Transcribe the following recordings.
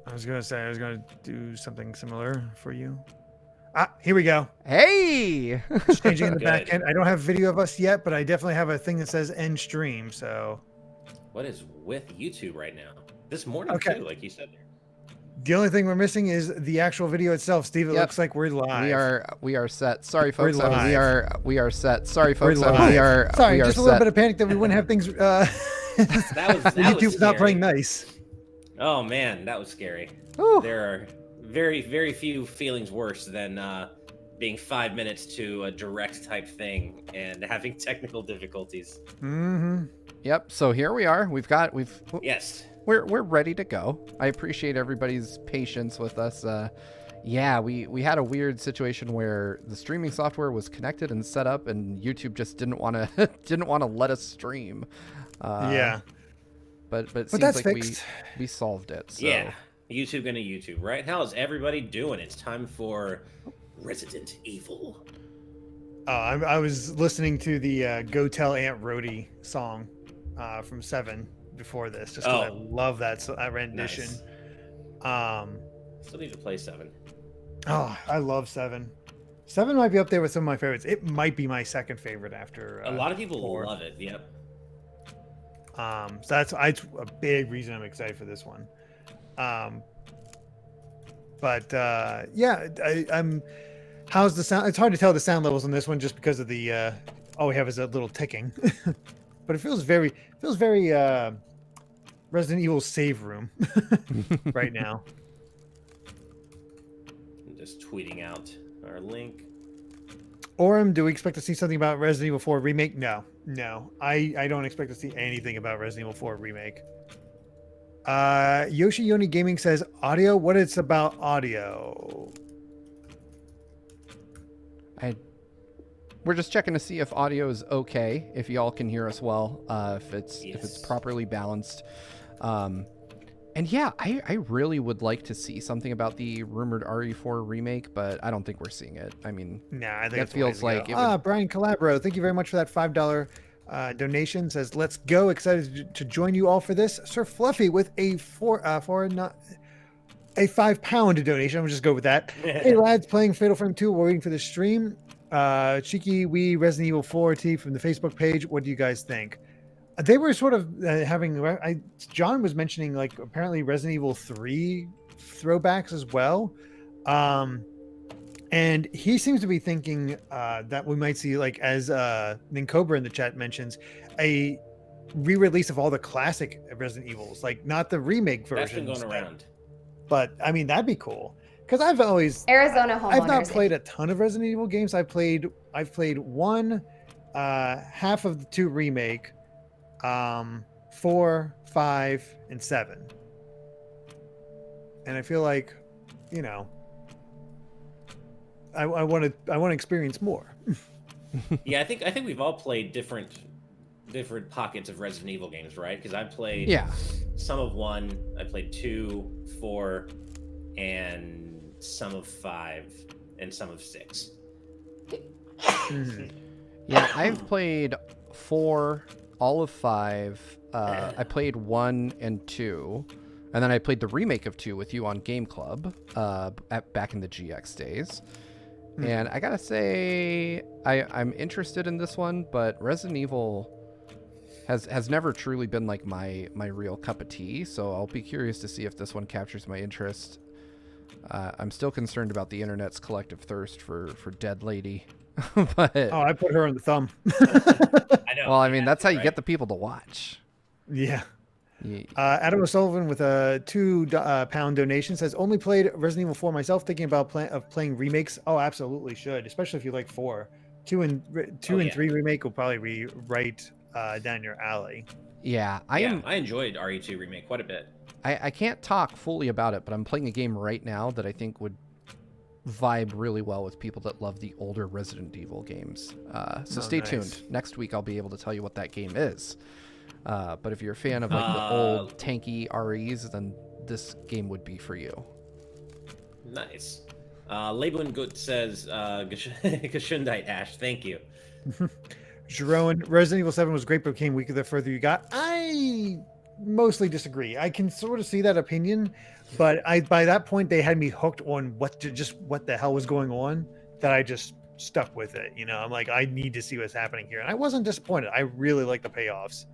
I was gonna say I was gonna do something similar for you. Ah, here we go. Hey! It's changing in the back Good. end. I don't have video of us yet, but I definitely have a thing that says end stream. So What is with YouTube right now? This morning Okay. too, like you said there. the only thing we're missing is the actual video itself. Steve, it Yep. looks like we're live. We are set. Sorry, We're folks. live. We are set. Sorry, We're folks. live. We are Sorry, we are just a little set. bit of panic that we wouldn't have things. That was YouTube's not scary. playing nice. Oh man, that was scary. Whew. There are very few feelings worse than being 5 minutes to a direct type thing and having technical difficulties. Mm-hmm. Yep. So here we are. Yes. We're ready to go. I appreciate everybody's patience with us. Yeah, we had a weird situation where the streaming software was connected and set up, and YouTube just didn't want to let us stream. Yeah. But it seems that's like fixed. we solved it. So. Yeah. YouTube gonna YouTube, right? How's everybody doing? It's time for Resident Evil. I was listening to the "Go Tell Aunt Rhody" song from Seven before this, just because I love that rendition. Nice. Still need to play 7. Oh, I love Seven. Seven might be up there with some of my favorites. It might be my second favorite after. A lot of people 4. love it. Yep. So that's a big reason I'm excited for this one. Yeah, I'm. How's the sound? It's hard to tell the sound levels on this one just because of the. All we have is a little ticking, but it feels very Resident Evil save room right now. I'm just tweeting out our link. Orem, do we expect to see something about Resident Evil 4 remake? No. I don't expect to see anything about Resident Evil 4 remake. Yoshi Yoni Gaming says audio. What it's about audio? We're just checking to see if audio is okay, if y'all can hear us well, if it's properly balanced. And yeah, I really would like to see something about the rumored RE4 remake, but I don't think we're seeing it. I mean, nah, I think that feels like it would... Brian Calabro, thank you very much for that $5 donation. Says, let's go. Excited to join you all for this. Sir Fluffy with a £5 donation. I'm just go with that. Hey lads, playing Fatal Frame 2. We're waiting for the stream. Cheeky Wee Resident Evil 4 T from the Facebook page. What do you guys think? They were sort of having. John was mentioning like apparently Resident Evil 3 throwbacks as well, and he seems to be thinking that we might see, like as Nincobra in the chat mentions, a re-release of all the classic Resident Evils, like not the remake version. That's been going around. But I mean that'd be cool because I've Arizona homeowners. I've not played a ton of Resident Evil games. I've played one, half of the 2 remake. 4, 5, and 7, and I feel like, you know, I want to experience more. Yeah, I think we've all played different pockets of Resident Evil games, right? Because I played some of 1, I played 2, 4, and some of 5, and some of 6. Yeah, I've played 4. All of 5. I played 1 and 2, and then I played the remake of 2 with you on Game Club back in the GX days. And I gotta say, I'm interested in this one, but Resident Evil has never truly been like my real cup of tea. So I'll be curious to see if this one captures my interest. I'm still concerned about the internet's collective thirst for Dead Lady. But I put her on the thumb. I know. Well, I mean, that's how you get the people to watch. Yeah. Adam O'Sullivan with a £2 donation says, only played Resident Evil 4 myself, thinking about playing remakes. Oh, absolutely should, especially if you like 4. 2 and 3 remake will probably be right down your alley. Yeah, I enjoyed RE2 remake quite a bit. I can't talk fully about it, but I'm playing a game right now that I think would vibe really well with people that love the older Resident Evil games. So stay tuned. Next week I'll be able to tell you what that game is. But if you're a fan of like the old tanky REs, then this game would be for you. Nice. Labeling Good says Gashundite Ash. Thank you. Jerome, Resident Evil 7 was great, but became weaker the further you got. I mostly disagree. I can sort of see that opinion, but by that point they had me hooked on what the hell was going on that I just stuck with it. You know, I'm like, I need to see what's happening here, and I wasn't disappointed. I really like the payoffs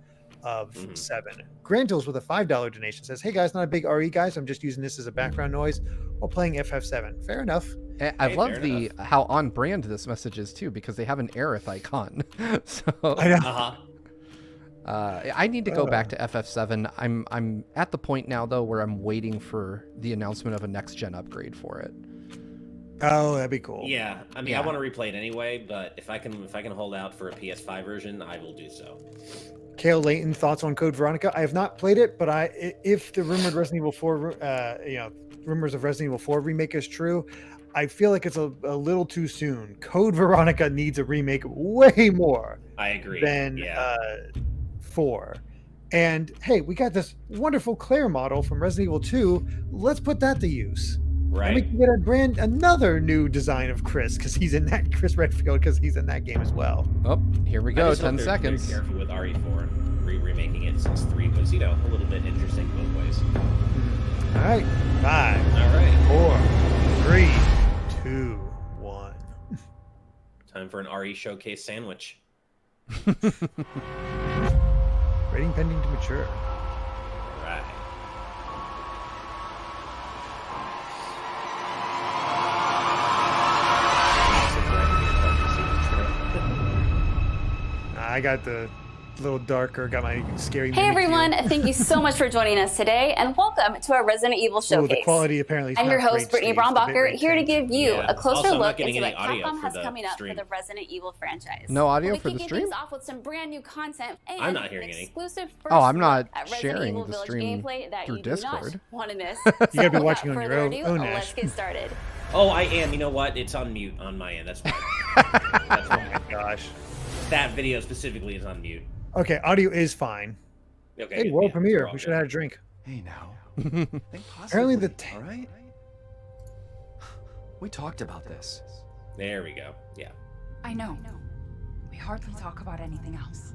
of 7. Grantles with a $5 donation says, "Hey guys, not a big RE guys. I'm just using this as a background noise while playing FF7." Fair enough. I love how on brand this message is too, because they have an Aerith icon. So I know. I need to go back to FF7. I'm at the point now though where I'm waiting for the announcement of a next gen upgrade for it. Oh, that'd be cool. Yeah, I mean, I want to replay it anyway, but if I can hold out for a PS5 version, I will do so. Kale Layton, thoughts on Code Veronica? I have not played it, but if the rumored Resident Evil 4, rumors of Resident Evil 4 remake is true, I feel like it's a little too soon. Code Veronica needs a remake way more. I agree. Than 4. And hey, we got this wonderful Claire model from Resident Evil 2. Let's put that to use. Right. And we can get another new design of Chris because he's in that Chris Redfield because he's in that game as well. Oh, here we go. 10 seconds. Very careful with RE4 remaking it since 3 was, a little bit interesting both ways. All right, 5. All right. 4, 3, 2, 1. Time for an RE showcase sandwich. Rating pending to mature. All right. I got the little darker, got my scary. Hey everyone, thank you so much for joining us today, and welcome to our Resident Evil Showcase. The quality apparently is I'm your not host, great, Brittany Steve. Brombacher, here to give you a closer Also, look into what Capcom has the coming up stream. for the Resident Evil franchise. No audio we'll for the kicking stream? things off with some brand new content and I'm not hearing any. exclusive Oh, I'm first not look at Resident sharing Evil the Village stream gameplay that through you do Discord. not want to miss. You gotta be So, watching on without your further own, ado, Ash. let's get started. Oh, I am. You know what? It's on mute on my end. That's fine. That's Oh my gosh. That video specifically is on mute. Okay, audio is fine. Okay. Hey, good, world yeah, premiere. we're all We should good. have had a drink. Hey now. Think Apparently the positively, all right? We talked about this. There we go. Yeah. I know. We hardly talk about anything else.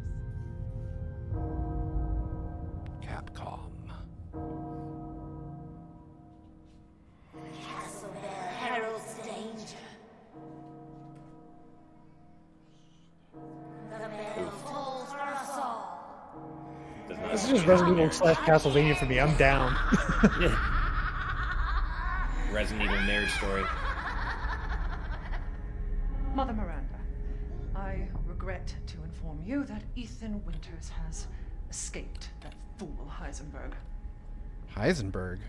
Capcom. heralds danger. The bell tolls for us all. This is just Resident Evil / Castlevania for me. I'm down. Resident Evil marriage story. Mother Miranda, I regret to inform you that Ethan Winters has escaped that fool Heisenberg. Heisenberg.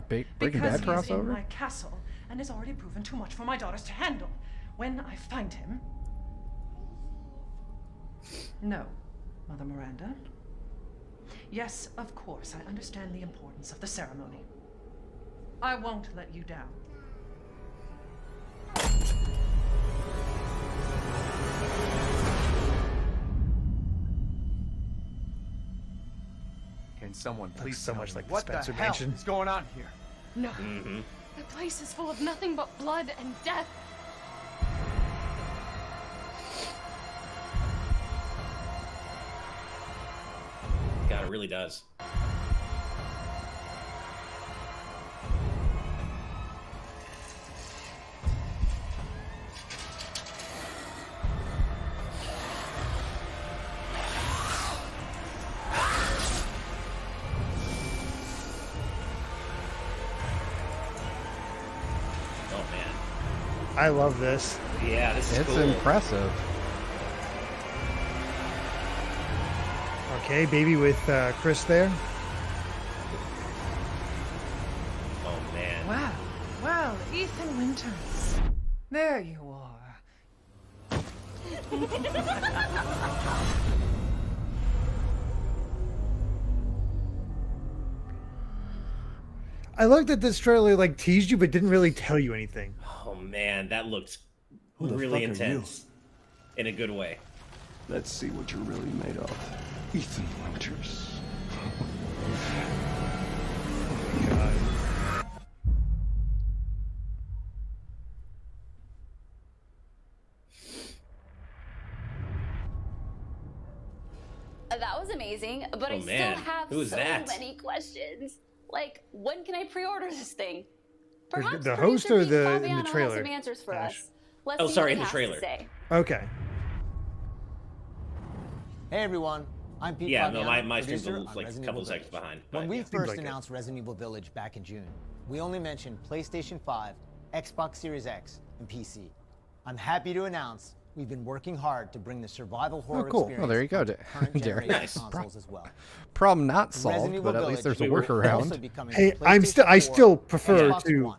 Breaking Because Bad he's in crossover? my castle and has already proven too much for my daughters to handle. When I find him... No, Mother Miranda. Yes, of course, I understand the importance of the ceremony. I won't let you down. Can someone please so tell much me like the what the Spencer hell Mansion. is going on here? No. Mm-hmm. The place is full of nothing but blood and death. God, it really does. Oh man. I love this. Yeah, this is It's cool. impressive. Okay, baby with Chris there. Oh man. Wow. Well, Ethan Winters. There you are. I like that this trailer like teased you but didn't really tell you anything. Oh man, that looks Who the really fuck are you? intense. In a good way. Let's see what you're really made of. Ethan Winters. God. That was amazing, but I man. still have Who is so that? many questions. Like, when can I pre-order this thing? Perhaps The host or producer Pete in the Fabiano has trailer? some answers for Ash? us. Let's Oh, see sorry, what in he the has to trailer. say. Okay. Hey everyone, I'm Pete Yeah, Fabiano, no, my stream's producer a on like a Resident couple Evil seconds Village. behind. When but we yeah. first like it. announced Resident Evil Village back in June, we only mentioned PlayStation 5, Xbox Series X, and PC. I'm happy to announce we've been working hard to bring the survival horror cool. experience Oh, there you go, to current Derrick. generation Nice. consoles as well. Problem not Resident solved, Evil but at least there's a Village will also workaround. be coming Hey, to I PlayStation 4, still prefer Xbox to. One,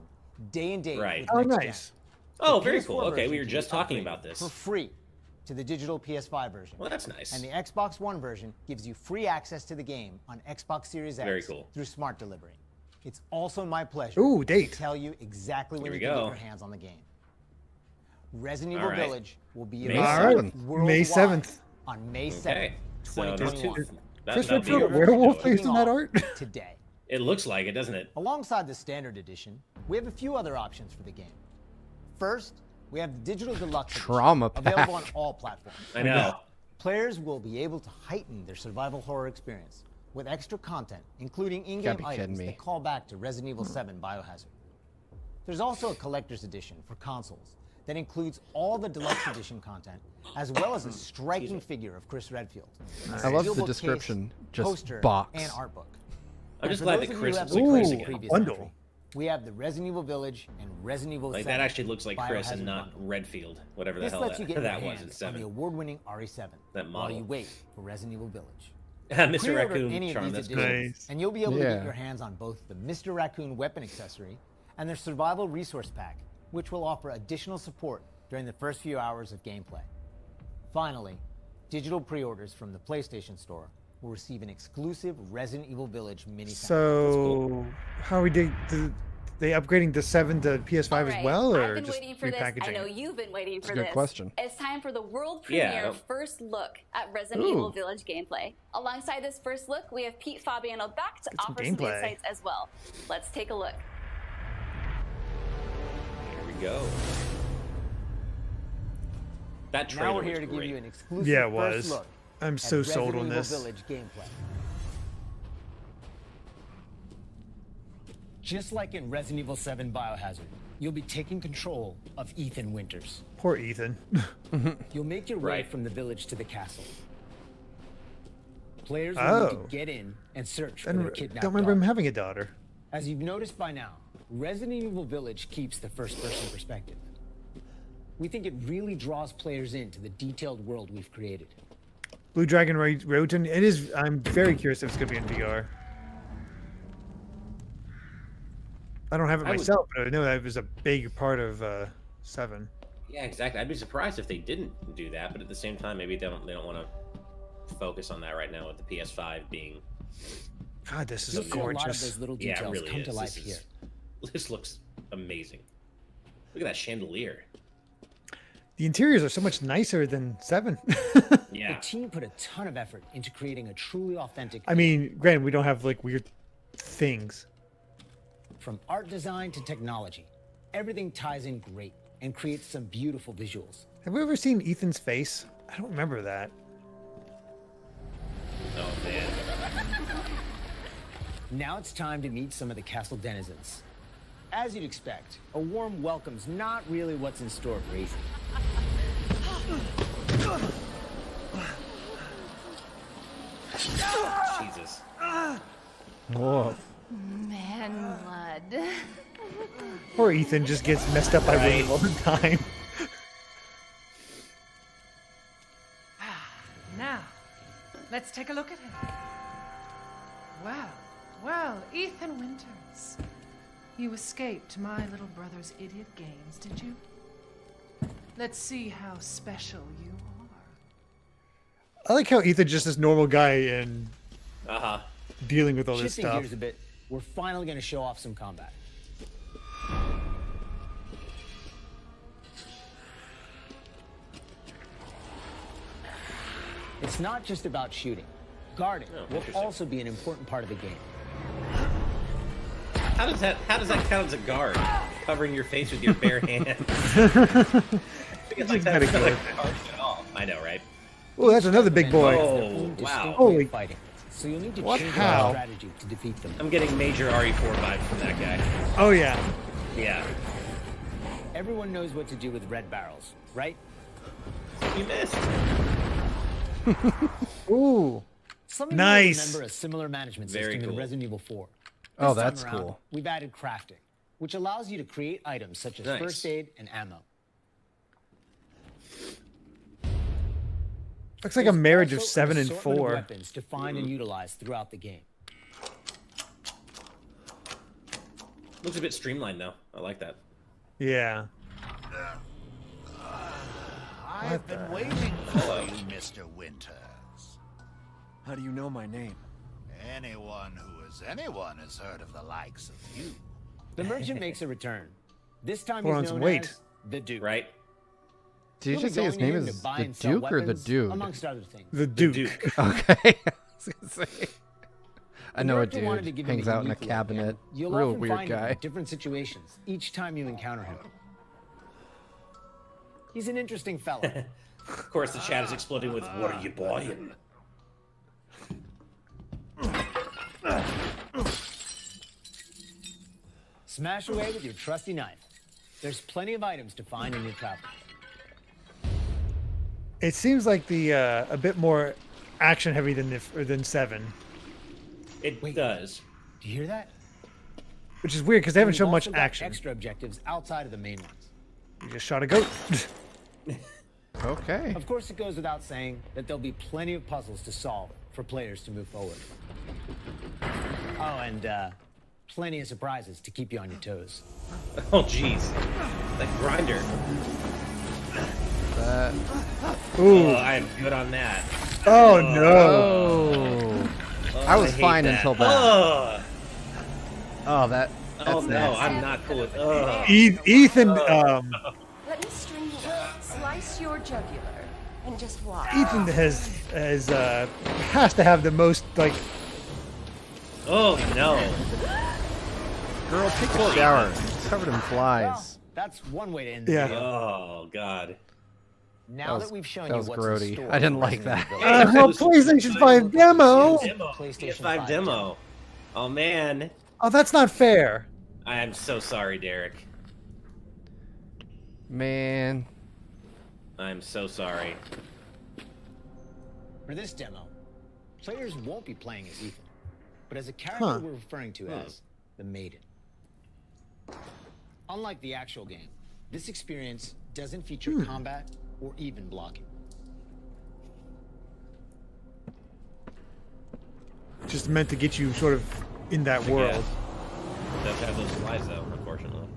day and date Right. with Oh, next gen. nice. Oh, The very PS4 cool. Okay, we version were can just be talking upgraded about this. for free to the digital PS5 version. Well, that's nice. And the Xbox One version gives you free access to the game on Xbox Series X Very cool. through smart delivery. It's also my pleasure Ooh, date. to tell you exactly when Here you we can go. get your hands on the game. Resident All Evil right. Village will be May available 7th. worldwide May 7th. on May 7th, Okay. So there's 2021. Chris that'll be Redfield, a- a werewolf Kicking based on that off art? today. It looks like it, doesn't it? Alongside the standard edition, we have a few other options for the game. First, we have the digital deluxe edition, Trauma available on pack. all platforms. I know. Players will be able to heighten their survival horror experience with extra content, including in-game Gotta be kidding items me. that call back to Resident Evil VII Biohazard. There's also a collector's edition for consoles that includes all the deluxe edition content, as well as a striking figure of Chris Redfield. I love the Steelbook description. case, Just poster, box. and art book. I'm And just for glad those that of you Chris who have looks like the Chris Ooh, again. previous bundle. entry, we have the Resident Evil Village and Resident Evil Like 7 that actually looks like Chris and Biohazard not bundle. Redfield, whatever the This hell lets you get that your was in hands on the 7. award-winning RE7 That while model. you wait for Resident Evil Village. Mr. Pre-order Raccoon any of charm, these that's cool. editions, Nice. and you'll be able to Yeah. get your hands on both the Mr. Raccoon weapon accessory and their survival resource pack, which will offer additional support during the first few hours of gameplay. Finally, digital pre-orders from the PlayStation Store will receive an exclusive Resident Evil Village mini pack. So, how are we did they upgrading the 7 to PS5 All as right, well, I've or been just waiting for this. I repackaging? know you've been waiting for a good this. question. It's time for the world Yeah, premiere I- first look at Resident Ooh. Evil Village gameplay. Alongside this first look, we have Pete Fabiano back to Get some offer some gameplay. insights as well. Let's take a look. Here we go. That trailer Now we're here was to give great. you an exclusive Yeah, it first was. look I'm at so sold Resident on Evil this. Village gameplay. Just like in Resident Evil 7 Biohazard, you'll be taking control of Ethan Winters. Poor Ethan. You'll make your way Right. from the village to the castle. Players will Oh. need to get in and search for I their kidnapped don't remember him daughter. having a daughter. As you've noticed by now, Resident Evil Village keeps the first-person perspective. We think it really draws players into the detailed world we've created. Blue Dragon Roten. It is. I'm very curious if it's going to be in VR. I don't have it I would- myself, but I know that was a big part of 7. Yeah, exactly. I'd be surprised if they didn't do that, but at the same time, maybe they don't want to focus on that right now with the PS5 being. God, this You'll is see a lot of gorgeous. those little Yeah, it details really come is. to life This here. This looks amazing. Look at that chandelier. The interiors are so much nicer than 7. Yeah. The team put a ton of effort into creating a truly authentic. I mean, granted, we don't have like weird things. From art design to technology, everything ties in great and creates some beautiful visuals. Have we ever seen Ethan's face? I don't remember that. Oh man. Now it's time to meet some of the castle denizens. As you'd expect, a warm welcome's not really what's in store for Ethan. Jesus. Whoa. Man blood. Poor Ethan just gets messed up by women all the time. Now, let's take a look at him. Well, well, Ethan Winters. You escaped my little brother's idiot games, did you? Let's see how special you are. I like how Ethan's just this normal guy and Uh-huh. dealing with all this Shifting stuff. gears a bit, we're finally going to show off some combat. It's not just about shooting. Guarding will interesting. also be an important part of the game. How does that count as a guard? Covering your face with your bare hands. I think it's like Just gotta that's not go a with it. guard at all. I know, right? Oh, that's another big boy. Oh, wow. Holy. Fighting. So you'll need to What? change How? your strategy to defeat them. I'm getting major RE4 vibes from that guy. Oh, yeah. Yeah. Everyone knows what to do with red barrels, right? You missed. Ooh. Some of you Nice. remember a similar management Very system in cool. Resident Evil 4. Oh, This time that's around, cool. We've added crafting, which allows you to create items such as Nice. first aid and ammo. Looks like a marriage of Also 7 an and assortment of 4. weapons to find and utilize throughout the game. Looks a bit streamlined though. I like that. Yeah. I've been waiting for you, Mr. Winters. How do you know my name? Anyone who is anyone has heard of the likes of you. The merchant makes a return. This time Hold on he's some known weight. as the Duke. Right? Did you You'll just be say his going name in is to buy the and sell Duke or the weapons, Dude? amongst other things. The Duke. Okay. I was gonna say. I know a America wanted to dude give him hangs out in a unique look, cabinet. and you'll Real often weird find him guy. in different situations each time you encounter him. He's an interesting fellow. Of course, the chat is exploding with, "What are you buying?" Smash away with your trusty knife. There's plenty of items to find in your travels. It seems like the a bit more action heavy than 7, It does. Do you hear that? which is weird because they haven't We've shown much also got action. Extra objectives outside of the main ones. You just shot a goat. Okay. Of course, it goes without saying that there'll be plenty of puzzles to solve for players to move forward. Oh, and plenty of surprises to keep you on your toes. Oh, jeez. That grinder. Ooh. Oh, I'm good on that. Oh no. Oh. I was hate fine that. until that. Ugh. Oh, that's Oh no, nasty. I'm not cool with. Ugh. Ethan. Let me string you up, slice your jugular, and just watch. Ethan has to have the most like. Oh no. Girl, take a shower. It's covered in flies. Well, that's one way to end the Yeah. video. Oh god. Now That that we've shown that you was what's grody. in store I didn't for like Resident that. Evil, PlayStation 5 demo. PlayStation PS5 5 demo. Oh man. Oh, that's not fair. I am so sorry, Derrick. Man. I'm so sorry. For this demo, players won't be playing as Ethan, but as a character we're referring to as the Maiden. Unlike the actual game, this experience doesn't feature combat or even blocking. Just meant to get you sort of in that world. It does have those flies though, unfortunately.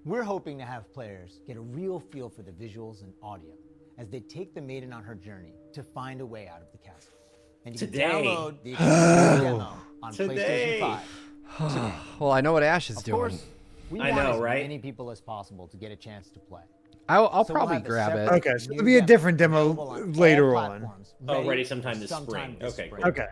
We're hoping to have players get a real feel for the visuals and audio as they take the Maiden on her journey to find a way out of the castle. And you Today. can download the exclusive demo on Today. PlayStation 5. Well, I know what Ash is Of doing. course, we I want know, as right? many people as possible to get a chance to play. I'll So we'll probably have a grab it. separate Okay, so new it'll be a different demo available on all later on. platforms, Oh, ready sometime this sometime spring. Okay, spring. cool. Okay.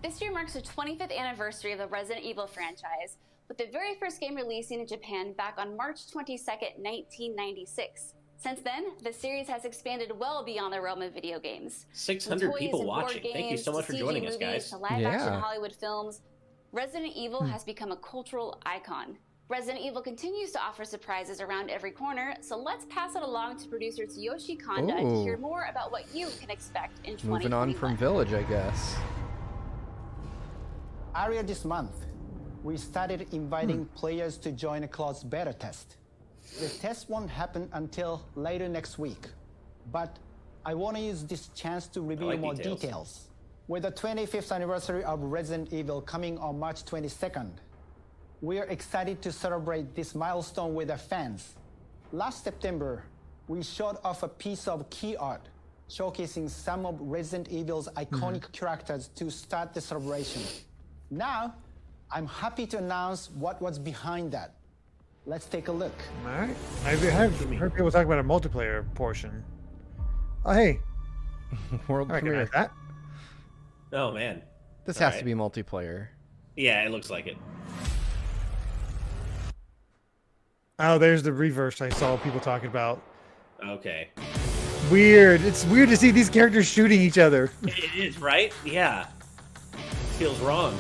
This year marks the 25th anniversary of the Resident Evil franchise, with the very first game releasing in Japan back on March 22nd, 1996. Since then, the series has expanded well beyond the realm of video games. 600 From toys people and board watching. Thank you games so much to for CG joining us, movies guys. to live-action Yeah. Hollywood films, Resident Evil has become a cultural icon. Resident Evil continues to offer surprises around every corner, so let's pass it along to producer Tsuyoshi Kanda to Ooh. hear more about what you can expect in 2021. Moving on from Village, I guess. Earlier this month, we started inviting players to join a closed beta test. The test won't happen until later next week, but I want to use this chance to reveal like more details. details. With the 25th anniversary of Resident Evil coming on March 22nd, we are excited to celebrate this milestone with our fans. Last September, we showed off a piece of key art showcasing some of Resident Evil's iconic characters to start the celebration. Now, I'm happy to announce what was behind that. Let's take a look. All right. I've heard people talk about a multiplayer portion. Oh, hey. World I premiere. recognize that. Oh man. This All has right. to be multiplayer. Yeah, it looks like it. Oh, there's the reverse I saw people talking about. Okay. Weird. It's weird to see these characters shooting each other. It is, right? Yeah. Feels wrong.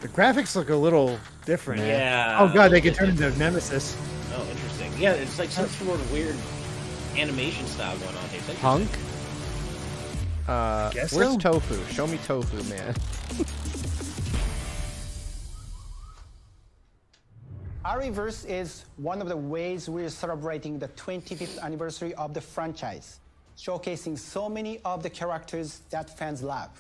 The graphics look a little different. Yeah. Oh god, they can turn into Nemesis. Oh, interesting. Yeah, it's like some sort of weird animation style going on here. Hunk? Guess where's so? Tofu? Show me Tofu, man. Reverse is one of the ways we're celebrating the 25th anniversary of the franchise, showcasing so many of the characters that fans love.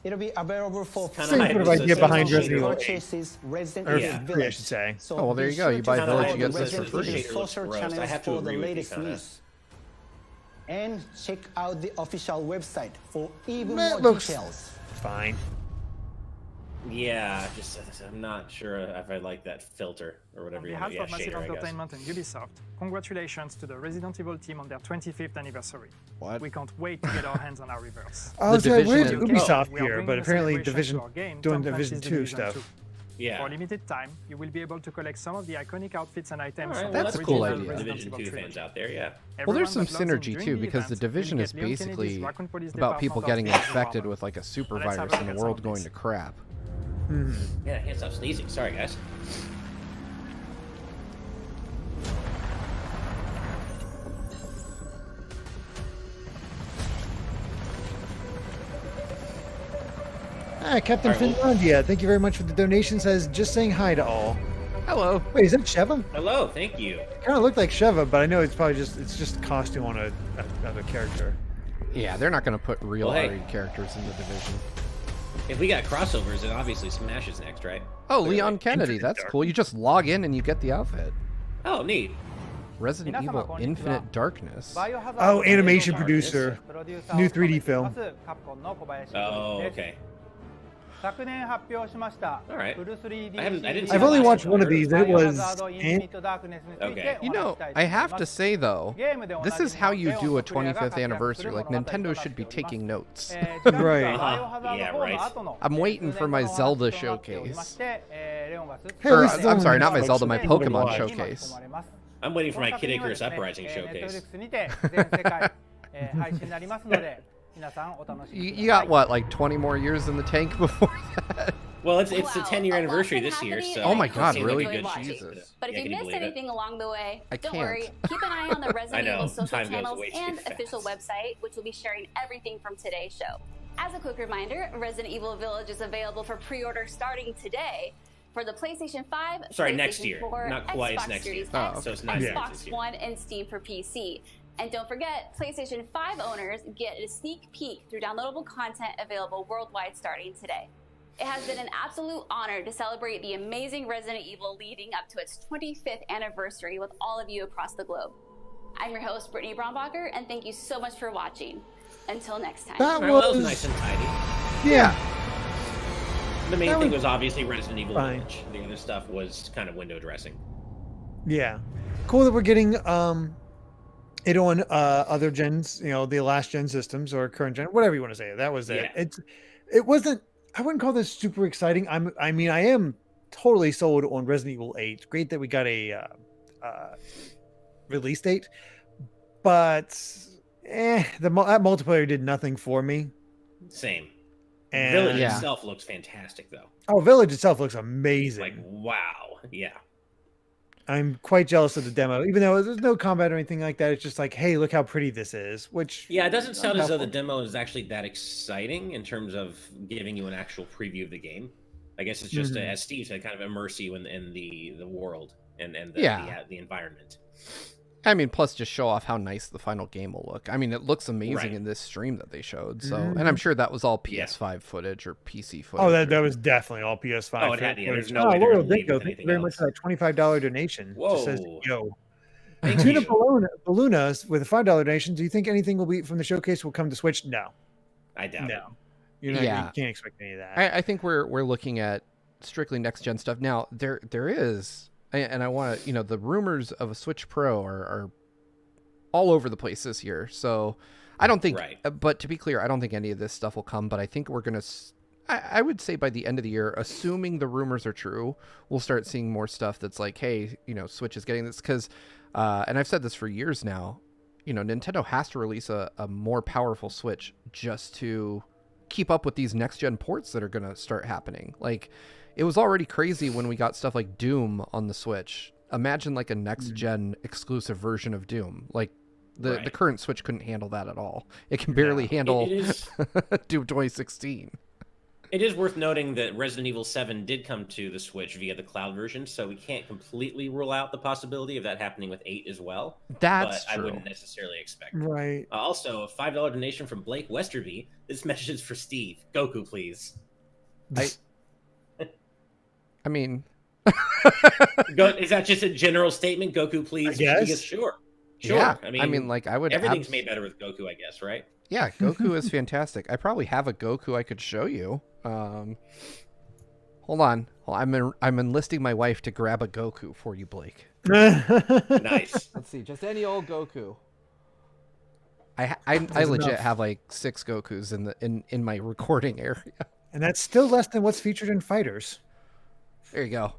It'll be available for same sort of idea behind Resident Evil 8. purchases Resident Or Evil free, I Village. should say. So Oh, well, there be you go. sure You to buy follow Village, the you get this for Resident free. Evil social I channels have to for the agree with you, latest kinda. news. And check out the official website for even That more looks details. fine. Yeah, I'm not sure if I like that filter or whatever On you behalf yeah, of Massive shader, I guess. Entertainment and Ubisoft, congratulations to the Resident Evil team on their 25th anniversary. What? We can't wait to get our hands on our reverse. Oh, The so we're at Division- Ubisoft We are here, bringing but a apparently celebration Division to our game, doing Tom Division Clancy's 2 Division stuff. 2. Yeah. For a limited time, you will be able to collect some of the iconic outfits and items All right, from well, the That's a that's cool original idea. Resident Division Evil 2 trilogy. fans out there, yeah. Well, there's some Everyone that logs in synergy during too, the because the event will Division get is Leon Kennedy's basically Raccoon Police about people Department getting of infected Department. with like a super Let's have virus a and look the at world some of going this. to crap. Yeah, can't stop sneezing. Sorry, guys. Captain All right, Finlandia, thank you very much for the donation. Says just saying hi to all. Hello. Wait, is that Sheva? Hello, thank you. Kind of looked like Sheva, but I know it's probably just a costume on a character. Yeah, they're not going to put real Well, hey. RE characters in the Division. If we got crossovers, then obviously Smash is next, right? Oh, Clearly. Leon Kennedy. Infinite That's Dark. cool. You just log in and you get the outfit. Oh, neat. Resident Evil Infinite Darkness. Oh, animation producer. New 3D film. Oh, okay. All right. I didn't see I've the only last watched one of one. these. It was Okay. You know, I have to say though, this is how you do a 25th anniversary. Like Nintendo should be taking notes. right. Yeah, right. I'm waiting for my Zelda showcase. Hey, Or, at least I'm sorry, someone not my looks Zelda, my like people to Pokemon watch. showcase. I'm waiting for my Kid Icarus Uprising showcase. You got what, like 20 more years in the tank before that? Well, it's the Wow, 10-year a lot anniversary can this year, happen so. Oh my and I God, hope you really? enjoy Good watching. Jesus. But if Yeah, you can you missed believe it? anything along the way, I don't can't. worry. Keep an eye on the Resident I know, Evil social time goes channels way too and fast. official website, which will be sharing everything from today's show. As a quick reminder, Resident Evil Village is available for pre-order starting today for the PlayStation 5, Sorry, PlayStation next year. 4, Not quite, it's Xbox next Series year. X, Oh, So it's 9 years this Xbox year. One, and Steam for PC. And don't forget, PlayStation 5 owners get a sneak peek through downloadable content available worldwide starting today. It has been an absolute honor to celebrate the amazing Resident Evil leading up to its 25th anniversary with all of you across the globe. I'm your host, Brittany Brombacher, and thank you so much for watching. Until next time. That Well, that was was nice and tidy. yeah. The main That thing was was obviously Resident Evil fine. Village. The other stuff was kind of window dressing. Yeah. Cool that we're getting it on other gens, you know, the last gen systems or current gen, whatever you want to say. That was it. Yeah. It wasn't, I wouldn't call this super exciting. I mean, I am totally sold on Resident Evil 8. Great that we got a release date, but that multiplayer did nothing for me. Same. And Village Yeah. itself looks fantastic, though. oh, Village itself looks amazing. Like, wow. Yeah. I'm quite jealous of the demo, even though there's no combat or anything like that. It's just like, hey, look how pretty this is. Which Yeah, it doesn't sound as though the helpful. demo is actually that exciting in terms of giving you an actual preview of the game. I guess it's just, Mhm. as Steve said, kind of immerse you in the world and Yeah. the environment. I mean, plus just show off how nice the final game will look. I mean, it looks amazing Right. in this stream that they showed. So, and I'm sure that was all PS5 footage or PC footage. Oh, that or- was definitely all PS5. Oh, it had to be. There's footage. no way they're Laurel gonna leave Dinko, with thank you anything very much else. for that $25 donation. Just says, Whoa. yo. Thank Tuna you. Baluna with a $5 donation. Do you think anything will be from the showcase will come to Switch? No. I doubt it. No. You're not, Yeah. You can't expect any of that. I think we're looking at strictly next gen stuff now. There is, and I want to, you know, the rumors of a Switch Pro are all over the place this year. So I don't think, Right. but to be clear, I don't think any of this stuff will come. But I think we're gonna. I would say by the end of the year, assuming the rumors are true, we'll start seeing more stuff that's like, hey, Switch is getting this because, and I've said this for years now, Nintendo has to release a more powerful Switch just to keep up with these next gen ports that are going to start happening. Like, it was already crazy when we got stuff like Doom on the Switch. Imagine like a next gen exclusive version of Doom. Like, the current Switch couldn't handle that at all. It can barely handle Doom 2016. It is worth noting that Resident Evil 7 did come to the Switch via the cloud version, so we can't completely rule out the possibility of that happening with 8 as well. That's but true. I wouldn't necessarily expect it. Right. Also, a $5 donation from Blake Westerby. This message is for Steve. Goku, please. I mean... Is that just a general statement? Goku, please? Yes. Sure. Yeah. I mean, like, I would... Everything's made better with Goku, I guess, right? Yeah, Goku is fantastic. I probably have a Goku I could show you. Hold on. I'm enlisting my wife to grab a Goku for you, Blake. Nice. Let's see, just any old Goku. I legit have like 6 Gokus in my recording area. And that's still less than what's featured in Fighters. There you go.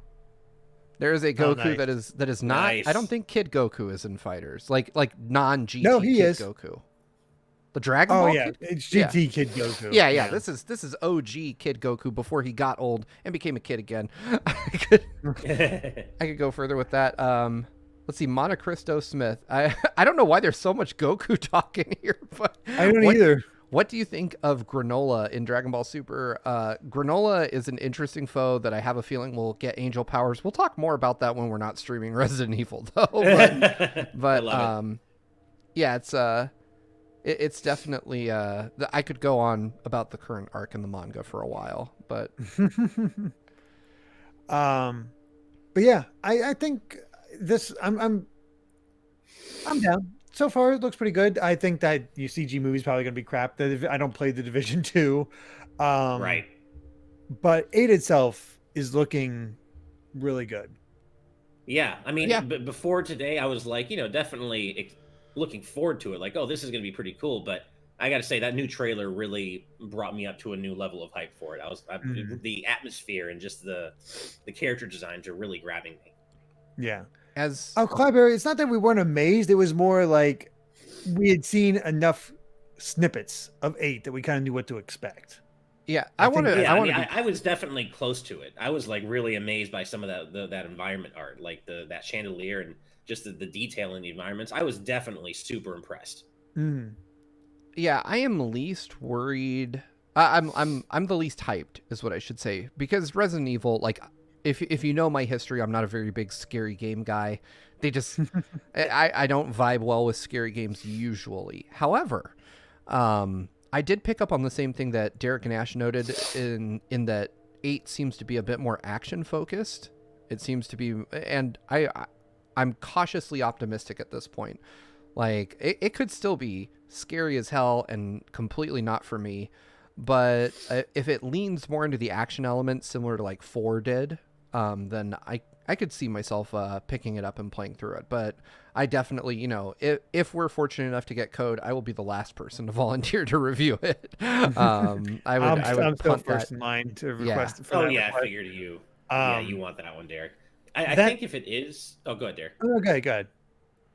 There is a Goku that is not. Nice. I don't think Kid Goku is in Fighters. Like non-GT he Kid is. Goku. The Dragon Ball. Oh yeah, Kid? it's GT Kid Goku. Yeah. This is OG Kid Goku before he got old and became a kid again. I could go further with that. Let's see, Montecristo Smith. I don't know why there's so much Goku talk in here, but I don't either. What do you think of Granola in Dragon Ball Super? Granola is an interesting foe that I have a feeling will get angel powers. We'll talk more about that when we're not streaming Resident Evil, though. But yeah, it's definitely. I could go on about the current arc in the manga for a while, but but yeah, I think this. I'm down. So far, it looks pretty good. I think that your CG movie is probably going to be crap. I don't play the Division 2. Right. But 8 itself is looking really good. Yeah. I mean, before today, I was like, definitely looking forward to it. Like, oh, this is going to be pretty cool. But I got to say, that new trailer really brought me up to a new level of hype for it. The atmosphere and just the character designs are really grabbing me. Yeah. Clydeberry, it's not that we weren't amazed. It was more like we had seen enough snippets of 8 that we kind of knew what to expect. Yeah, I was definitely close to it. I was like really amazed by some of that environment art, like that chandelier and just the detail in the environments. I was definitely super impressed. Mm. Yeah, I am least worried. I'm the least hyped, is what I should say, because Resident Evil, like. If you know my history, I'm not a very big scary game guy. They just, I don't vibe well with scary games usually. However, I did pick up on the same thing that Derrick and Ash noted in that 8 seems to be a bit more action focused. It seems to be, and I'm cautiously optimistic at this point. Like it could still be scary as hell and completely not for me. But if it leans more into the action element, similar to like 4 did, then I could see myself picking it up and playing through it. But I definitely, if we're fortunate enough to get code, I will be the last person to volunteer to review it. I'm still first in line to request. Yeah. I figured you. You want that one, Derrick. I think if it is, go ahead, Derrick. Okay, go ahead.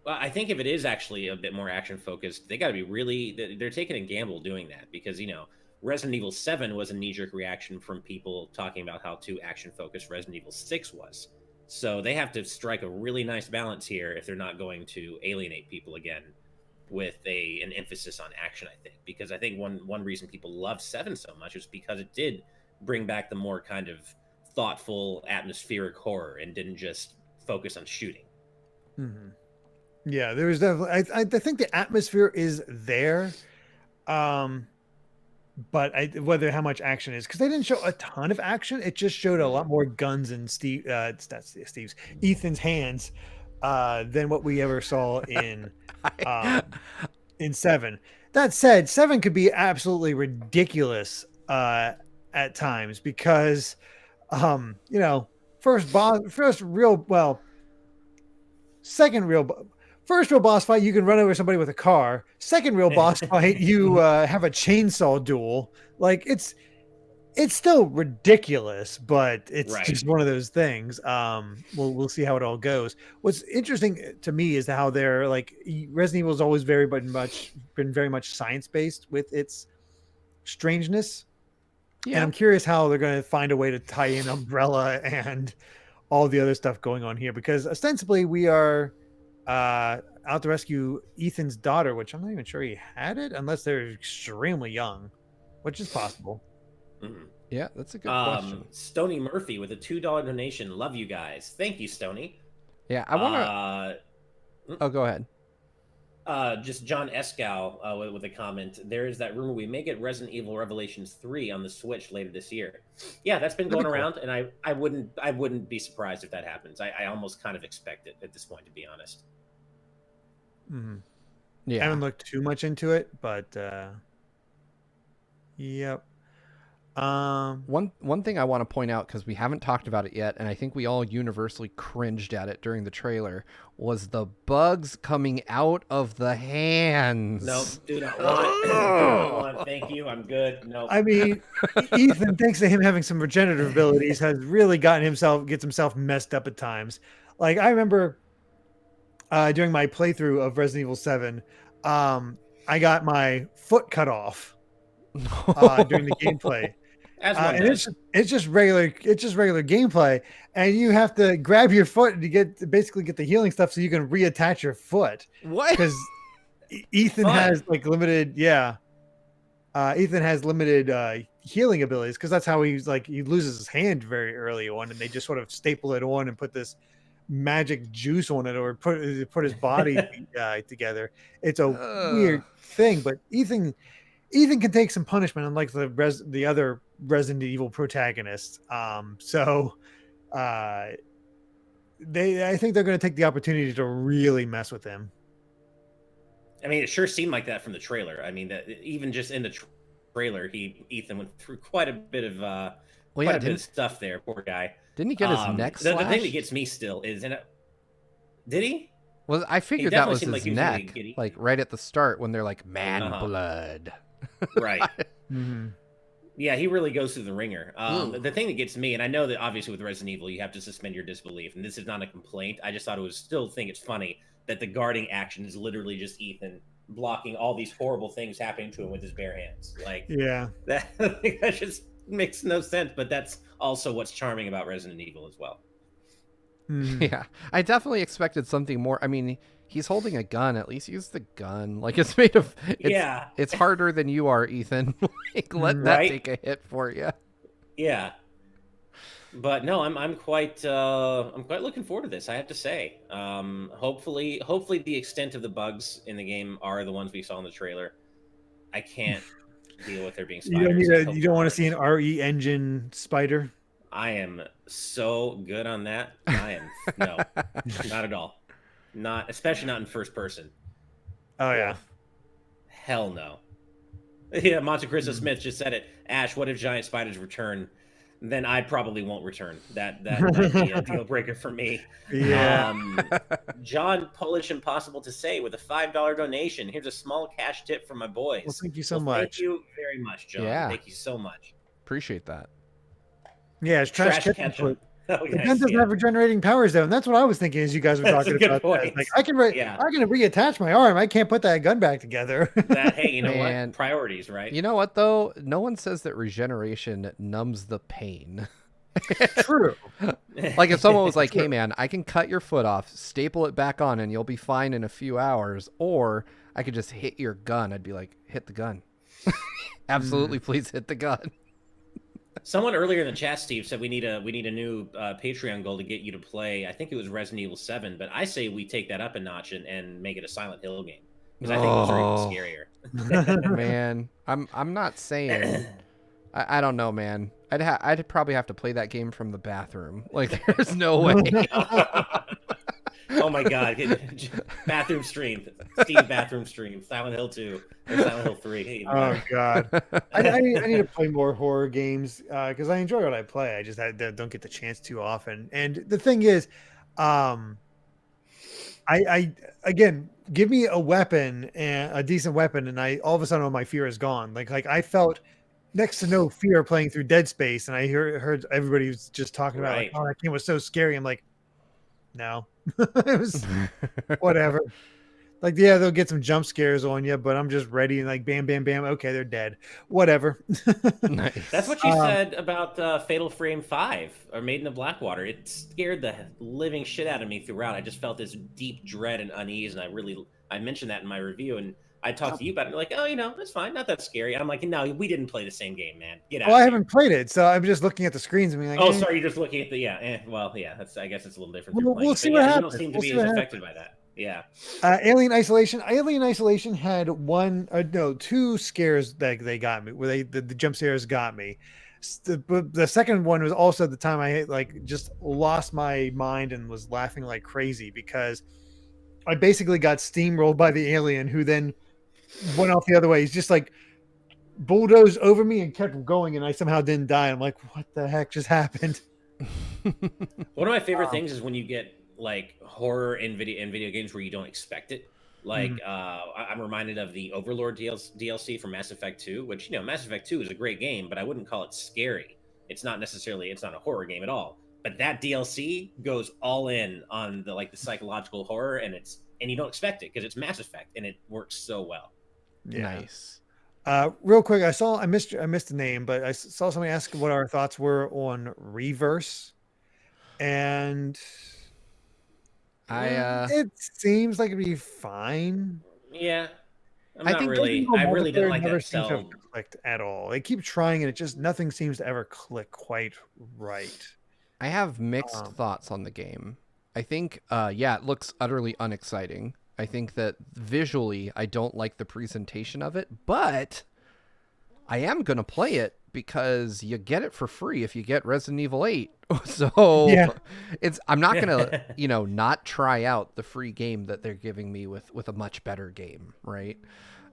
Well, I think if it is actually a bit more action focused, they got to be really. They're taking a gamble doing that because Resident Evil 7 was a knee-jerk reaction from people talking about how too action-focused Resident Evil 6 was. So they have to strike a really nice balance here if they're not going to alienate people again with an emphasis on action, I think. Because I think one reason people love 7 so much is because it did bring back the more kind of thoughtful, atmospheric horror and didn't just focus on shooting. Mm-hmm. Yeah, there was definitely... I think the atmosphere is there. But whether how much action is, because they didn't show a ton of action, it just showed a lot more guns in Ethan's hands than what we ever saw in 7. That said, 7 could be absolutely ridiculous at times because First real boss fight, you can run over somebody with a car. Second real boss fight, you have a chainsaw duel. Like it's still ridiculous, but it's Right. just one of those things. We'll see how it all goes. What's interesting to me is how they're like Resident Evil has always been very much science based with its strangeness. Yeah. And I'm curious how they're going to find a way to tie in Umbrella and all the other stuff going on here, because ostensibly we are out to rescue Ethan's daughter, which I'm not even sure he had it unless they're extremely young, which is possible. Mm-hmm. Yeah, that's a good question. Stony Murphy with a $2 donation. Love you guys. Thank you, Stony. Yeah, I want to. Oh, go ahead. Just John Escow with a comment. There is that rumor we may get Resident Evil Revelations 3 on the Switch later this year. Yeah, that's been going around, and I wouldn't be surprised if that happens. I almost kind of expect it at this point, to be honest. Mm-hmm. Yeah, I haven't looked too much into it, but yep. One thing I want to point out, because we haven't talked about it yet, and I think we all universally cringed at it during the trailer, was the bugs coming out of the hands. Nope, do not want. Thank you, I'm good. No. I mean, Ethan, thanks to him having some regenerative abilities, has really gets himself messed up at times. Like I remember during my playthrough of Resident Evil 7, I got my foot cut off during the gameplay. And it's just regular gameplay, and you have to grab your foot to basically get the healing stuff so you can reattach your foot. What? Because Ethan has like limited, Ethan has limited healing abilities, because that's how he loses his hand very early on, and they just sort of staple it on and put this magic juice on it, or put his body together. It's a weird thing, but Ethan can take some punishment, unlike the other Resident Evil protagonists. I think they're going to take the opportunity to really mess with him. I mean, it sure seemed like that from the trailer. I mean, that even just in the trailer, Ethan went through quite a bit of stuff there. Poor guy. Didn't he get his neck slashed? The thing that gets me still is, did he? Well, I figured that was his neck, like right at the start when they're like man blood. Right. Mm-hmm. Yeah, he really goes through the ringer. The thing that gets me, and I know that obviously with Resident Evil you have to suspend your disbelief, and this is not a complaint. I just thought it's funny that the guarding action is literally just Ethan blocking all these horrible things happening to him with his bare hands. Like, yeah, that just makes no sense. But that's also what's charming about Resident Evil as well. Mm-hmm. Yeah, I definitely expected something more. I mean, he's holding a gun. At least use the gun. Like, it's made of. It's harder than you are, Ethan. Like, let that take a hit for you. Yeah. But no, I'm quite looking forward to this, I have to say. Hopefully the extent of the bugs in the game are the ones we saw in the trailer. I can't deal with there being spiders. You don't want to see an RE engine spider? I am so good on that. No, not at all. Especially not in first person. Oh yeah. Hell no. Yeah, Monte Cristo Smith just said it. Ash, what if giant spiders return? Then I probably won't return. That might be a deal breaker for me. Yeah. John Polish Impossible to Say with a $5 donation. Here's a small cash tip from my boys. Well, thank you so much. Thank you very much, John. Yeah. Thank you so much. Appreciate that. Yeah, it's trash ketchup. The gun doesn't have regenerating powers though, and that's what I was thinking as you guys were talking about. Like, I can reattach my arm. I can't put that gun back together. Hey, you know what? Priorities, right? You know what though? No one says that regeneration numbs the pain. True. Like if someone was like, "Hey man, I can cut your foot off, staple it back on, and you'll be fine in a few hours," or I could just hit your gun, I'd be like, "Hit the gun." Absolutely, please hit the gun. Someone earlier in the chat, Steve, said we need a new Patreon goal to get you to play. I think it was Resident Evil 7, but I say we take that up a notch and make it a Silent Hill game, because I think those are even scarier. Man, I'm not saying. I don't know, man. I'd probably have to play that game from the bathroom. Like, there's no way. Oh my god. Bathroom stream. Steve bathroom stream. Silent Hill 2 or Silent Hill 3. Oh god. I need to play more horror games because I enjoy what I play. I just don't get the chance too often. And the thing is, I again, give me a weapon, and a decent weapon, and I all of a sudden all my fear is gone. Like I felt next to no fear playing through Dead Space, and I heard everybody was just talking about like, oh, that game was so scary. I'm like, no, it was whatever. Like, yeah, they'll get some jump scares on you, but I'm just ready and like, bam, bam, bam. Okay, they're dead. Whatever. Nice. That's what you said about Fatal Frame 5 or Maiden of Blackwater. It scared the living shit out of me throughout. I just felt this deep dread and unease, and I mentioned that in my review, and I talked to you about it. Like, oh, it's fine, not that scary. I'm like, no, we didn't play the same game, man. Get out. Well, I haven't played it, so I'm just looking at the screens and being like, oh, sorry, you're just looking at the I guess it's a little different. We'll see what happens. You don't seem to be as affected by that. Yeah. Alien Isolation. Alien Isolation had two scares that they got me, where the jump scares got me. The second one was also the time I like just lost my mind and was laughing like crazy because I basically got steamrolled by the alien, who then went off the other way. He's just like bulldozed over me and kept going, and I somehow didn't die. I'm like, what the heck just happened? One of my favorite things is when you get like horror in video games where you don't expect it. Like I'm reminded of the Overlord DLC for Mass Effect 2, which Mass Effect 2 is a great game, but I wouldn't call it scary. It's not a horror game at all. But that DLC goes all in on the psychological horror, and you don't expect it because it's Mass Effect, and it works so well. Yeah. Nice. Real quick, I missed the name, but I saw somebody ask what our thoughts were on Reverse, and it seems like it'd be fine. Yeah, I really didn't like that cell. Never clicked at all. They keep trying, and nothing seems to ever click quite right. I have mixed thoughts on the game. I think, it looks utterly unexciting. I think that visually, I don't like the presentation of it, but I am going to play it because you get it for free if you get Resident Evil VIII. So I'm not going to, not try out the free game that they're giving me with a much better game, right?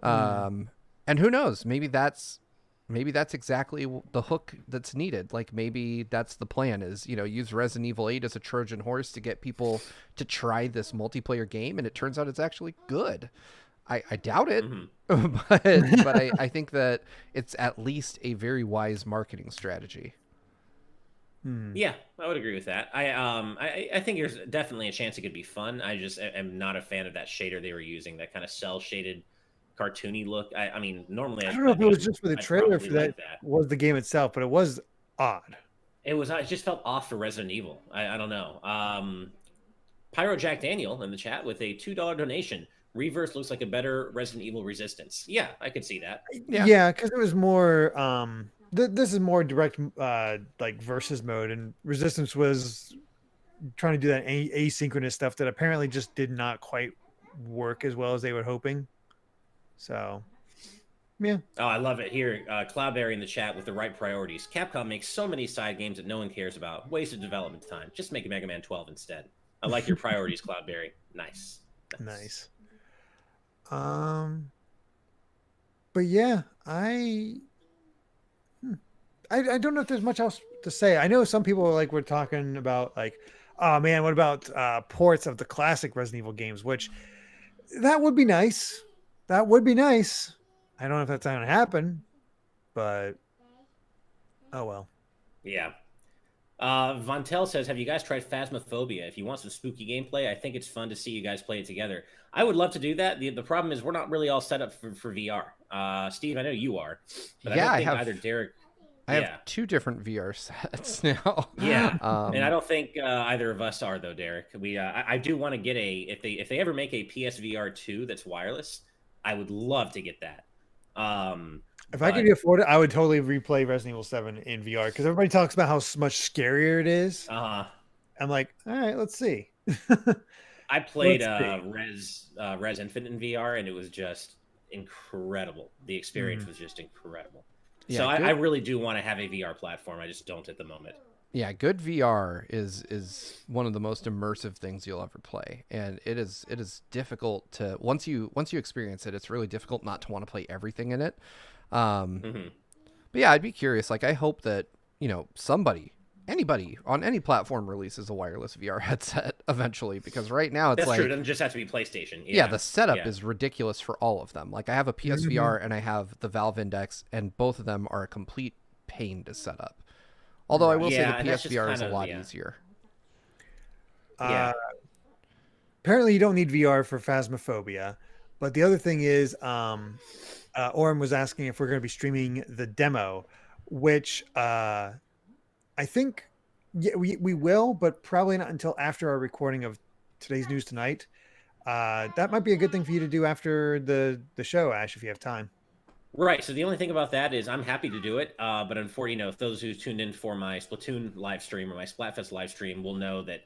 And who knows? Maybe that's exactly the hook that's needed. Like maybe that's the plan is, use Resident Evil 8 as a Trojan horse to get people to try this multiplayer game. And it turns out it's actually good. I doubt it, but I think that it's at least a very wise marketing strategy. Yeah, I would agree with that. I think there's definitely a chance it could be fun. I just am not a fan of that shader they were using, that kind of cell shaded cartoony look. I mean, normally I don't know if it was just for the trailer for that was the game itself, but it was odd. It just felt off for Resident Evil. I don't know. Pyro Jack Daniel in the chat with a $2 donation. Reverse looks like a better Resident Evil Resistance. Yeah, I could see that. Yeah, because it was more this is more direct versus mode, and Resistance was trying to do that asynchronous stuff that apparently just did not quite work as well as they were hoping. So, yeah. Oh, I love it. Here, Cloudberry in the chat with the right priorities. Capcom makes so many side games that no one cares about. Wasted development time. Just make Mega Man 12 instead. I like your priorities, Cloudberry. Nice. But yeah, I don't know if there's much else to say. I know some people were talking about oh man, what about ports of the classic Resident Evil games? Which that would be nice. That would be nice. I don't know if that's going to happen, but oh well. Yeah. Vontel says, have you guys tried Phasmophobia? If you want some spooky gameplay, I think it's fun to see you guys play it together. I would love to do that. The problem is we're not really all set up for VR. Steve, I know you are. But I don't think either Derrick... I have two different VR sets now. Yeah, and I don't think either of us are, though, Derrick. I do want to get if they ever make a PSVR 2 that's wireless, I would love to get that. If I could afford it, I would totally replay Resident Evil 7 in VR because everybody talks about how much scarier it is. I'm like, all right, let's see. I played Res Infinite in VR, and it was just incredible. The experience was just incredible. Yeah, so I really do want to have a VR platform. I just don't at the moment. Yeah, good VR is one of the most immersive things you'll ever play, and it is difficult to once you experience it, it's really difficult not to want to play everything in it. But yeah, I'd be curious. I hope that anybody on any platform releases a wireless VR headset. eventually, because right now it's That's like true. It doesn't just have to be PlayStation. yeah, the setup is ridiculous for all of them. Like I have a PSVR and I have the Valve Index, and both of them are a complete pain to set up. Although I will say the PSVR is a lot easier. Apparently you don't need VR for Phasmophobia, but the other thing is, Orem was asking if we're going to be streaming the demo, which I think we will, but probably not until after our recording of today's news tonight. That might be a good thing for you to do after the show, Ash, if you have time. Right. So the only thing about that is I'm happy to do it. But unfortunately, if those who tuned in for my Splatoon live stream or my Splatfest live stream will know that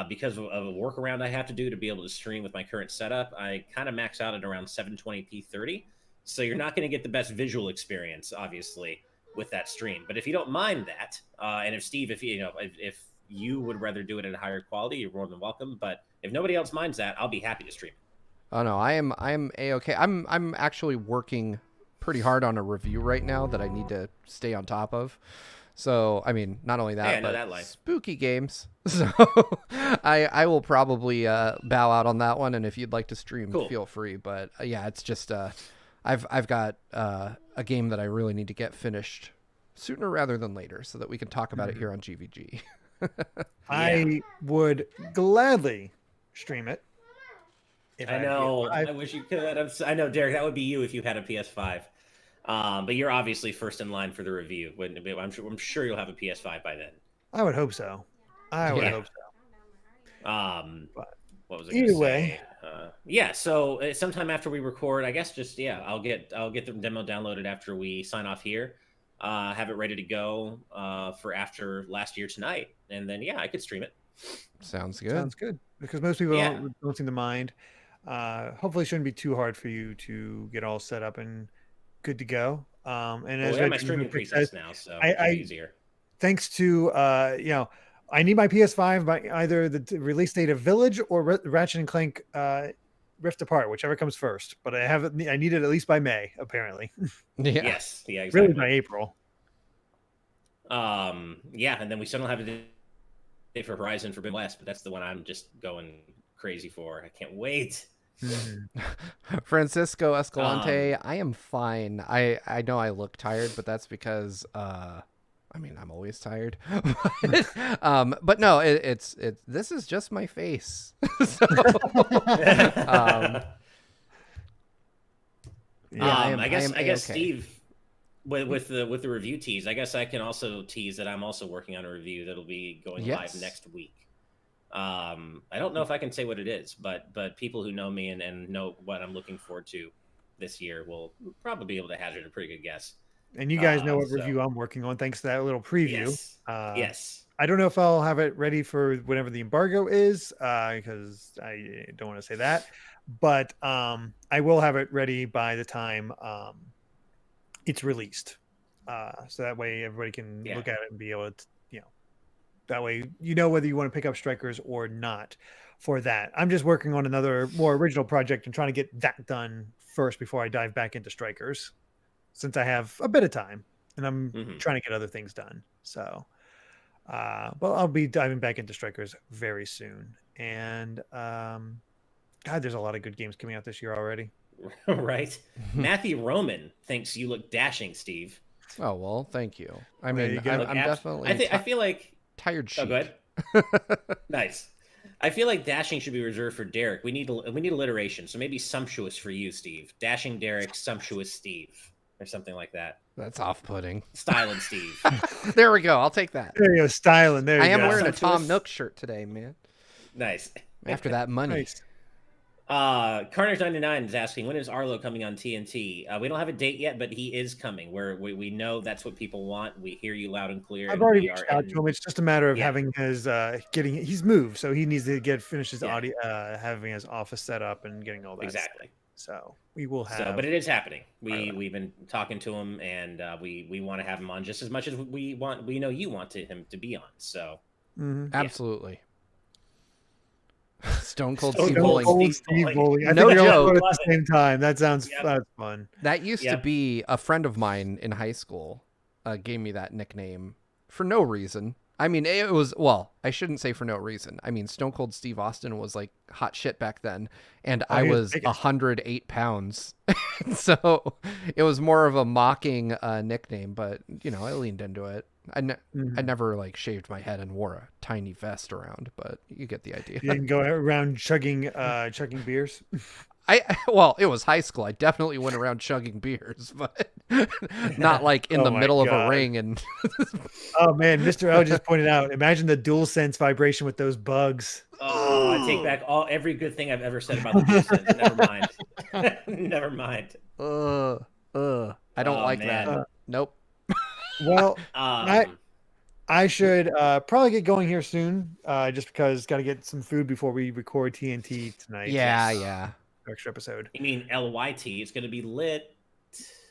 because of a workaround I have to do to be able to stream with my current setup, I kind of max out at around 720p 30. So you're not going to get the best visual experience, obviously, with that stream. But if you don't mind that, and if Steve, if you would rather do it at a higher quality, you're more than welcome. But if nobody else minds that, I'll be happy to stream. Oh no, I'm A-okay. I'm actually working pretty hard on a review right now that I need to stay on top of. So, I mean, not only that, hey, I know but that life. spooky games. So, I will probably bow out on that one. And if you'd like to stream, feel free. But yeah, it's just I've got a game that I really need to get finished sooner rather than later, so that we can talk about it here on GVG. I would gladly stream it. I know. I wish you could. I know, Derek. That would be you if you had a PS5. But you're obviously first in line for the review. I'm sure you'll have a PS5 by then. I would hope so. I would hope so. What was it? Either way. Yeah. So sometime after we record, I guess I'll get the demo downloaded after we sign off here. Have it ready to go for after last year tonight, and then I could stream it. Sounds good. Sounds good, because most people don't seem to mind. Hopefully, it shouldn't be too hard for you to get all set up and good to go. And as my streaming presets now, so it's easier. Thanks to I need my PS5 by either the release date of Village or Ratchet and Clank Rift Apart, whichever comes first. But I need it at least by May, apparently. Yeah. Yes. Yeah. Exactly. Really by April. Yeah, and then we still don't have a date for Horizon Forbidden West, but that's the one I'm just going crazy for. I can't wait. Francisco Escalante, I am fine. I know I look tired, but that's because I'm always tired. But no, it's this is just my face. So, I guess Steve, with the review tease, I guess I can also tease that I'm also working on a review that'll be going live next week. I don't know if I can say what it is, but people who know me and know what I'm looking forward to this year will probably be able to hazard a pretty good guess. And you guys know what review I'm working on, thanks to that little preview. Yes. I don't know if I'll have it ready for whenever the embargo is, because I don't want to say that. But I will have it ready by the time it's released. So that way everybody can look at it and be able to, that way whether you want to pick up Strikers or not for that. I'm just working on another more original project and trying to get that done first before I dive back into Strikers, since I have a bit of time and I'm trying to get other things done. So, well, I'll be diving back into Strikers very soon. And God, there's a lot of good games coming out this year already. Right. Matthew Roman thinks you look dashing, Steve. Oh, well, thank you. I mean, I'm definitely... I feel like... Tired sheep. Oh, go ahead. Nice. I feel like dashing should be reserved for Derek. We need alliteration, so maybe sumptuous for you, Steve. Dashing Derek, sumptuous Steve, or something like that. That's off-putting. Styling Steve. There we go. I'll take that. There you go. Styling. There you go. I am wearing a Tom Nook shirt today, man. Nice. After that money. Nice. Carnage99 is asking, when is Arlo coming on TNT? We don't have a date yet, but he is coming. We know that's what people want. We hear you loud and clear. I've already reached out to him. It's just a matter of having his he's moved, so he needs to finish his audio, having his office set up and getting all that. Exactly. So we will have. But it is happening. We've been talking to him, and we want to have him on just as much as we want. We know you want him to be on. So absolutely. Stone Cold Steve Bowling. I think you're all at the same time. That sounds that's fun. That used to be a friend of mine in high school. Gave me that nickname for no reason. I mean, it was, well, I shouldn't say for no reason. I mean, Stone Cold Steve Austin was like hot shit back then, and I was 108 pounds. So it was more of a mocking nickname, but, you know, I leaned into it. I never like shaved my head and wore a tiny vest around, but you get the idea. You didn't go around chugging beers? Well, it was high school. I definitely went around chugging beers, but not like in the middle of a ring. And oh man, Mr. L just pointed out. Imagine the DualSense vibration with those bugs. Oh, I take back every good thing I've ever said about the DualSense. Never mind. Never mind. I don't like that. Nope. Well, I should probably get going here soon. Just because got to get some food before we record TNT tonight. Yeah. Extra episode. You mean LYT? It's going to be lit.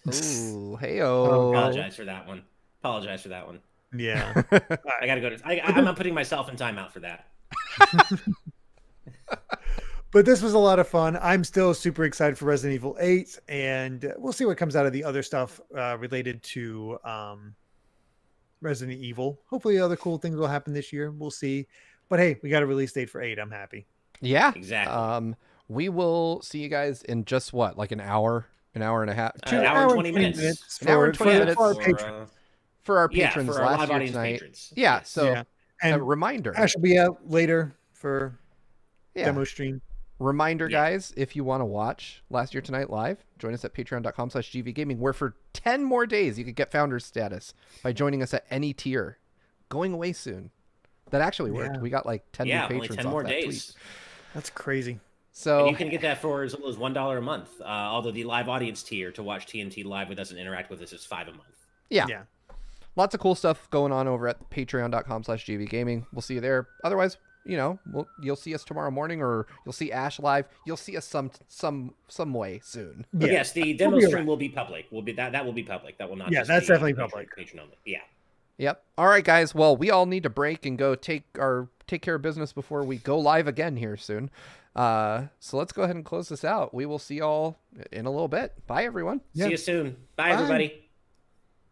Ooh, hey-o. Apologize for that one. Yeah. I got to go to... I'm putting myself in timeout for that. But this was a lot of fun. I'm still super excited for Resident Evil 8, and we'll see what comes out of the other stuff related to Resident Evil. Hopefully other cool things will happen this year. We'll see. But hey, we got a release date for 8. I'm happy. Yeah. Exactly. We will see you guys in just what, like an hour and a half? An hour and 20 minutes. An hour and 20 minutes. For our Yeah, patrons for our last live year audience tonight. patrons. Yeah, so Yeah. And a reminder. Ash will be out later for demo stream. Reminder, guys, if you want to watch Last Year Tonight live, join us at patreon.com/gvgaming, where for 10 more days you could get founders status by joining us at any tier. Going away soon. That actually worked. Yeah. We got like 10 new patrons only 10 off more that days. tweet. That's crazy. So And you can get that for as little as $1 a month. Although the live audience tier to watch TNT live with us and interact with us is $5 a month. Yeah. Lots of cool stuff going on over at patreon.com/gvgaming. We'll see you there. Otherwise, you know, you'll see us tomorrow morning, or you'll see Ash live. You'll see us some way soon. But yes, the demo stream will be public. That will be public. That will not. Yeah, just that's be definitely public. Patreon only. Yeah. Yep. All right, guys. Well, we all need to break and go take care of business before we go live again here soon. So let's go ahead and close this out. We will see y'all in a little bit. Bye, everyone. See you soon. Bye, everybody.